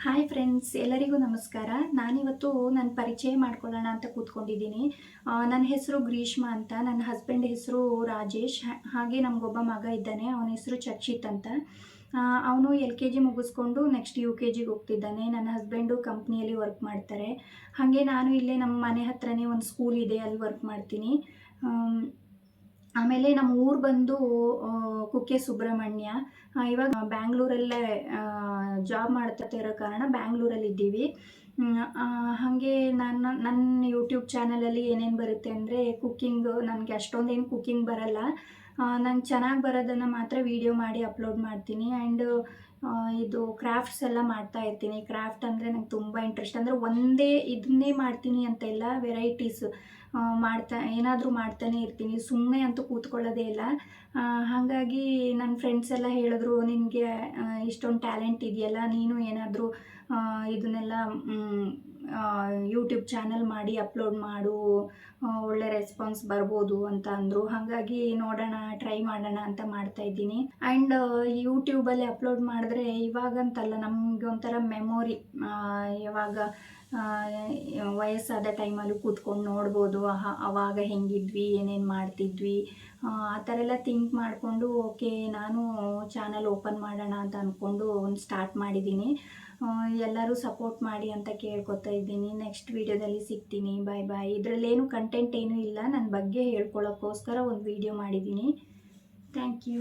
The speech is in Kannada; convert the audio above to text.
ಹಾಯ್ ಫ್ರೆಂಡ್ಸ್, ಎಲ್ಲರಿಗೂ ನಮಸ್ಕಾರ. ನಾನಿವತ್ತು ನನ್ನ ಪರಿಚಯ ಮಾಡ್ಕೊಳ್ಳೋಣ ಅಂತ ಕೂತ್ಕೊಂಡಿದ್ದೀನಿ. ನನ್ನ ಹೆಸರು ಗ್ರೀಷ್ಮಾ ಅಂತ. ನನ್ನ ಹಸ್ಬೆಂಡ್ ಹೆಸರು ರಾಜೇಶ್. ಹಾಗೆ ನಮಗೊಬ್ಬ ಮಗ ಇದ್ದಾನೆ. ಅವನ ಹೆಸರು ಚಕ್ಷಿತ್ ಅಂತ. ಅವನು LKG ಮುಗಿಸ್ಕೊಂಡು ನೆಕ್ಸ್ಟ್ UKGಗೆ ಹೋಗ್ತಿದ್ದಾನೆ. ನನ್ನ ಹಸ್ಬೆಂಡು ಕಂಪ್ನಿಯಲ್ಲಿ ವರ್ಕ್ ಮಾಡ್ತಾರೆ. ಹಾಗೆ ನಾನು ಇಲ್ಲೇ ನಮ್ಮ ಮನೆ ಹತ್ರನೇ ಒಂದು ಸ್ಕೂಲ್ ಇದೆ, ಅಲ್ಲಿ ವರ್ಕ್ ಮಾಡ್ತೀನಿ. ಆಮೇಲೆ ನಮ್ಮ ಊರು ಬಂದು ಕುಕ್ಕೆ ಸುಬ್ರಹ್ಮಣ್ಯ. ಇವಾಗ ಬ್ಯಾಂಗ್ಳೂರಲ್ಲೇ ಜಾಬ್ ಮಾಡ್ತಾ ಇರೋ ಕಾರಣ ಬ್ಯಾಂಗ್ಳೂರಲ್ಲಿದ್ದೀವಿ. ಹಾಗೆ ನನ್ನ ಯೂಟ್ಯೂಬ್ ಚಾನಲಲ್ಲಿ ಏನೇನು ಬರುತ್ತೆ ಅಂದರೆ ಕುಕ್ಕಿಂಗು. ನನಗೆ ಅಷ್ಟೊಂದೇನು ಕುಕ್ಕಿಂಗ್ ಬರಲ್ಲ. ನಂಗೆ ಚೆನ್ನಾಗಿ ಬರೋದನ್ನು ಮಾತ್ರ ವೀಡಿಯೋ ಮಾಡಿ ಅಪ್ಲೋಡ್ ಮಾಡ್ತೀನಿ. ಆ್ಯಂಡ್ ಇದು ಕ್ರಾಫ್ಟ್ಸ್ ಎಲ್ಲ ಮಾಡ್ತಾ ಇರ್ತೀನಿ. ಕ್ರಾಫ್ಟ್ ಅಂದರೆ ನಂಗೆ ತುಂಬ ಇಂಟ್ರೆಸ್ಟ್. ಅಂದರೆ ಒಂದೇ ಇದನ್ನೇ ಮಾಡ್ತೀನಿ ಅಂತ ಇಲ್ಲ, ವೆರೈಟೀಸ್ ಏನಾದರೂ ಮಾಡ್ತಾನೆ ಇರ್ತೀನಿ. ಸುಮ್ಮನೆ ಅಂತೂ ಕೂತ್ಕೊಳ್ಳೋದೇ ಇಲ್ಲ. ಹಾಗಾಗಿ ನನ್ನ ಫ್ರೆಂಡ್ಸ್ ಎಲ್ಲ ಹೇಳಿದ್ರು, ನಿನಗೆ ಇಷ್ಟೊಂದು ಟ್ಯಾಲೆಂಟ್ ಇದೆಯಲ್ಲ, ನೀನು ಏನಾದರೂ ಇದನ್ನೆಲ್ಲ ಯೂಟ್ಯೂಬ್ ಚಾನಲ್ ಮಾಡಿ ಅಪ್ಲೋಡ್ ಮಾಡು, ಒಳ್ಳೆ ರೆಸ್ಪಾನ್ಸ್ ಬರ್ಬೋದು ಅಂತ ಅಂದರು. ಹಾಗಾಗಿ ನೋಡೋಣ, ಟ್ರೈ ಮಾಡೋಣ ಅಂತ ಮಾಡ್ತಾಯಿದ್ದೀನಿ. ಆ್ಯಂಡ್ ಯೂಟ್ಯೂಬಲ್ಲಿ ಅಪ್ಲೋಡ್ ಮಾಡಿದ್ರೆ ಇವಾಗಂತಲ್ಲ, ನಮಗೆ ಒಂಥರ ಮೆಮೊರಿ. ಯಾವಾಗ ವಯಸ್ಸಾದ ಟೈಮಲ್ಲೂ ಕೂತ್ಕೊಂಡು ನೋಡ್ಬೋದು, ಅವಾಗ ಹೆಂಗಿದ್ವಿ, ಏನೇನು ಮಾಡ್ತಿದ್ವಿ, ಆ ಥರ ಎಲ್ಲ ಥಿಂಕ್ ಮಾಡಿಕೊಂಡು ಓಕೆ ನಾನು ಚಾನಲ್ ಓಪನ್ ಮಾಡೋಣ ಅಂತ ಅಂದ್ಕೊಂಡು ಒಂದು ಸ್ಟಾರ್ಟ್ ಮಾಡಿದ್ದೀನಿ. ಎಲ್ಲರೂ ಸಪೋರ್ಟ್ ಮಾಡಿ ಅಂತ ಕೇಳ್ಕೊತಾ ಇದ್ದೀನಿ. ನೆಕ್ಸ್ಟ್ ವೀಡಿಯೋದಲ್ಲಿ ಸಿಗ್ತೀನಿ. ಬಾಯ್ ಬಾಯ್. ಇದರಲ್ಲೇನು ಕಂಟೆಂಟ್ ಏನೂ ಇಲ್ಲ, ನನ್ನ ಬಗ್ಗೆ ಹೇಳ್ಕೊಳ್ಳೋಕ್ಕೋಸ್ಕರ ಒಂದು ವೀಡಿಯೋ ಮಾಡಿದ್ದೀನಿ. Thank you.